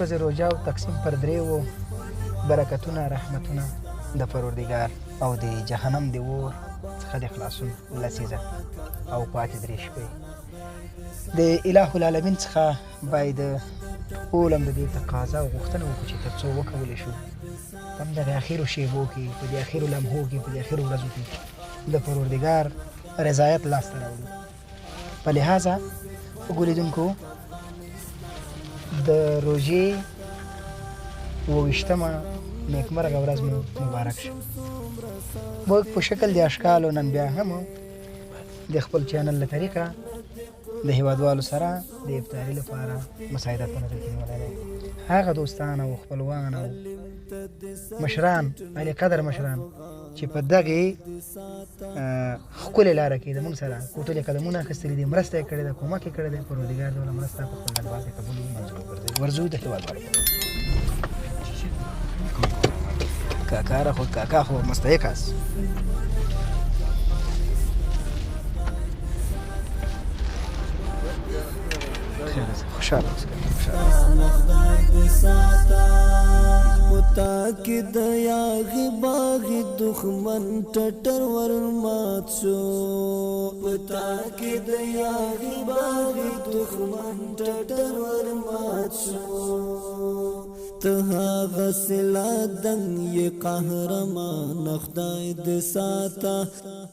ورځې روژه او تقسیم پر درې وو برکتونه رحمتونه د پروردګار او د جهنم د اور څخه د خلاصون لسیزه او پاتې درې شپې د اله العالمین څخه باید ټول هم د دې تقاضا او غوښتنه وکړو چې تر څو وکولی شو په همدغې اخرو شیبو کې په دې اخرو لمحو کې په دې اخرو ورځو کې د پروردګار رضایت لاسته راوړو په لحاظه وګورو لیدونکو د روژې 28مه نیکمرغه ورځ مو مبارک شه موږ په شکل د اشکالو نن بیا هم د خپل چینل له طریقه د هیوادوالو سره د افطاري لپاره مساعدتونه درته نیولی دی هغه دوستان او خپلوان او مشران اهل قدر مشران چې په دغې ښکلې لاره کې د موږ سره کوټلې قدمونه اخیستلي دي مرسته یې کړې ده کومک یې کړی دی پروردګار د هغه مرسته په خپل دربار کې قبول منظور وګرځوي ورځو د هیوادوالو کاکا خو مستحق است خوشحال اوسئ پتا کې د یاغي باغي دښمن ټټر ورمات شو پتا کې د یاغي باغي دښمن ټټر ورمات شو ته هغه سلا دنګ یې قهرمان خدای دې ساته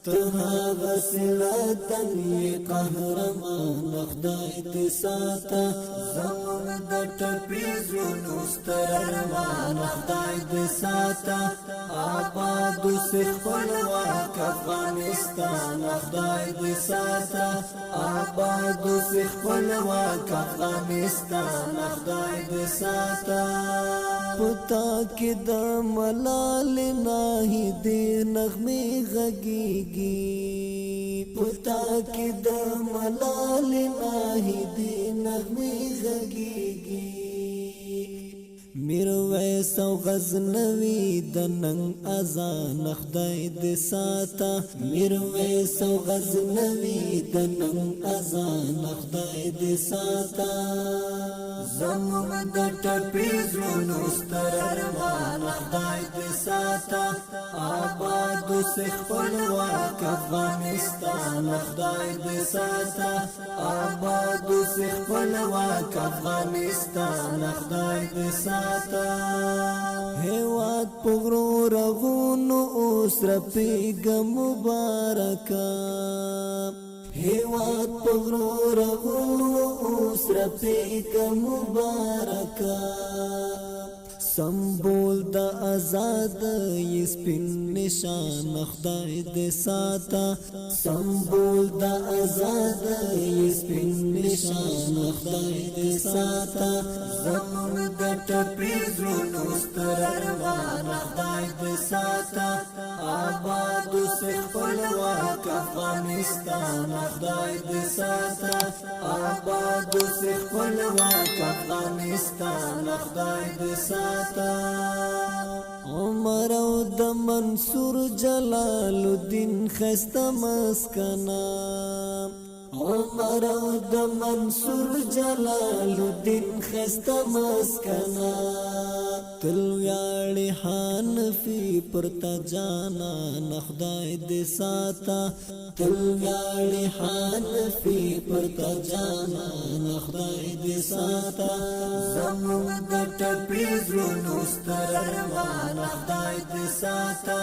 ته هغه سلا دنګ یې قهرمان خدای دې ساته زموږ د ټپې زړونو ستر ارمان خدای دې ساته آباد اوسې خپلواک افغانستان خدای دې ساته آباد اوسې خپلواک افغانستان خدای دې ساته پتا کې د ملال ناهي دې نغمې غږیږي پتا کې د ملال ناهي دې نغمې غږیږي میرویس او غزنوي د نن اذان خدای دې ساته میرویس او غزنوي د نن اذان خدای دې ساته زموږ د ټپې زړونو ستر ارمان خدای دې ساته آباد اوسې خپلواک افغانستان خدای دې ساته آباد اوسې خپلواک افغانستان خدای دې ساته هیواد په غرو رغونو اوس رپېږه مبارکه هیواد په غرو رغونو اوس رپېږه مبارکه سمبول د آزاد یې سپین نشان خدای دې ساته سمبول د آزاد یې سپین نشان خدای دې ساته زموږ د ټپې زړونو ستر ارمان خدای دې ساته آباد اوسې خپلواک افغانستان خدای دې ساته آباد اوسې خپلواک افغانستان خدای دې ساته عمر او د منصور جلال الدین خسته مسکنا عمر او د منصور جلال الدین خسته مسکنا تل ویاړي حنفي پرتا جانا خدای دې ساته تل ویاړي حنفي پرتا جانا خدای دې ساته زموږ د ټپې زړونو ستر ارمان خدای دې ساته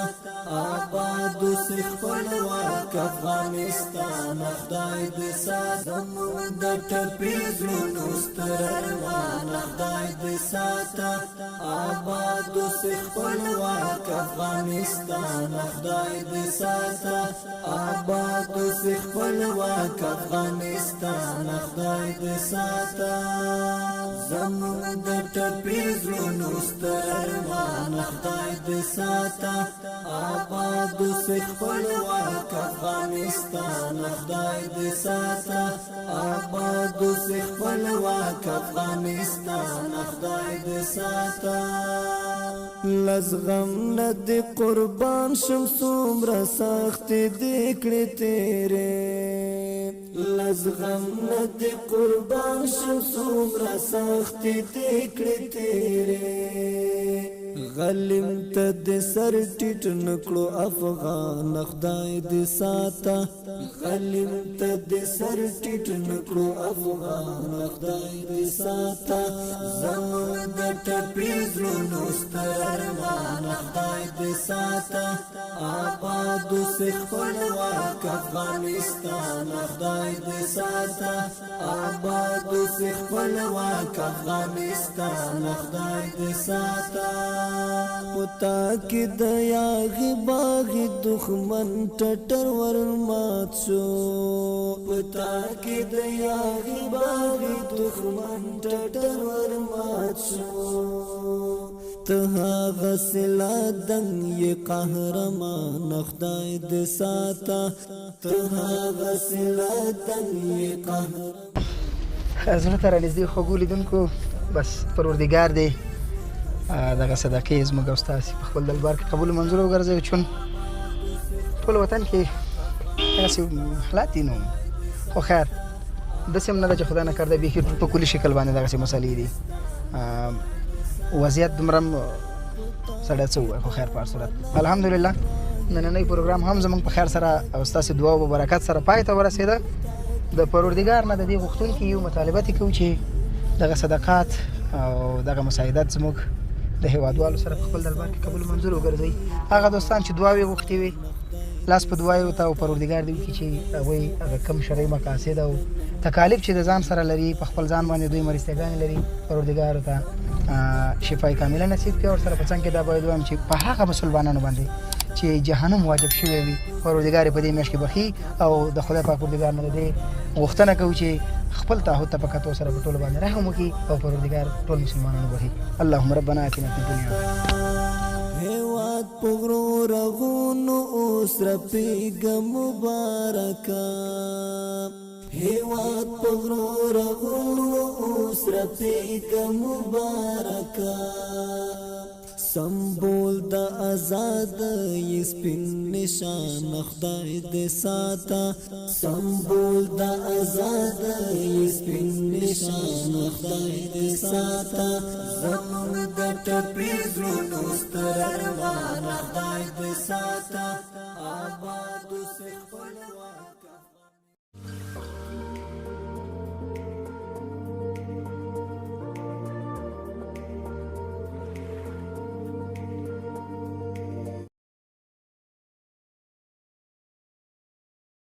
آباد اوسې خپلواک افغانستان خدای دې ساته زموږ د ټپې زړونو ستر ارمان خدای دې ساته آباد اوسې خپلواک افغانستان خدای دې ساته آباد اوسې خپلواک افغانستان خدای دې ساته زموږ د ټپې زړونو ستر ارمان خدای دې ساته آباد اوسې خپلواک افغانستان خدای دې ساته آباد اوسې خپلواک افغانستان خدای دې ساته لزغم نه دې قربان شم څومره سختې دې کړې تیرې لزغم ند قربان شم سومرا سختی تکڑی تیرے غلیم تا دی سر ٹیٹ نکڑو افغان خدای دی ساتا غلیم تا دی سر ټیټ نکړو افغان خدای دې ساته زموږ د ټپي زړونو ستر ارمان خدای دې ساته آباد اوسې خپلواک افغانستان خدای دې ساته آباد اوسې خپلواک افغانستان خدای دې ساته پتا کې د یاغي باغي دښمن ټټر ورمات شو پتا کې د یاغي باغي دښمن ټټر ورمات شو ته هغه سلا دنګ یې قهرمان خدای دې ساته ته هغه سلا دنګ یې قهرمان زړه ته رانږدې خوږو لیدونکو بس پروردګار دی دغه صدقې زموږ او ستاسې په خپل دربار کې قبول منظور وګرځوي چون ټول وطن کې داسې حالات دي نو خو خیر داسې هم نه ده چې خدای نه کرده بیخي په کلي شکل باندې دغسې مسلې دي وضعیت دومره هم سړی څه ووایي خو خیر په هر صورت الحمدلله نننی پروګرام هم زموږ په خیر سره او ستاسې دعا او برکت سره پای ته ورسېده د پروردګار نه د دې غوښتونکي یو مطالبت یې کوو چې دغه صدقات او دغه مساعدت زموږ د هیوادوالو سره په خپل دربار کې قبول منظور وګرځوي هغه دوستان چې دعاوې غوښتې وي لاس په دعا یې ورته او پروردګار دې وکړي چې هغوی هغه کم شرعي مقاصد او تکالیف چې د ځان سره لري په خپل ځان باندې دوی مرستیاګانې لري پروردګار ورته شفای کامله نصیب کړي او سره په څنګ کې دا باید ووایم چې په هغه مسلمانانو باندې چې جهنم واجب شوی وي پروردګار یې په دې میاشت کې بخي او د خدای پاک پروردګار نه د دې غوښتنه کوو چې خپل تعهد ته په کتو سره په ټولو باندې رحم وکړي او پروردګار ټول مسلمانانو بخي اللهم ربنا آتنا فی الدنیا هیواد پغرو رغونو اوس رپیږه مبارکه هیواد پغرو رغونو اوس رپیږه مبارکه سمبول د آزاد ی سپین نشان خدای دې ساته سمبول د آزاد ی سپین نشان خدای دې ساته زموږ د ټپي زړونو ستر ارمان خدای دې ساته آباد اوسې خپلواک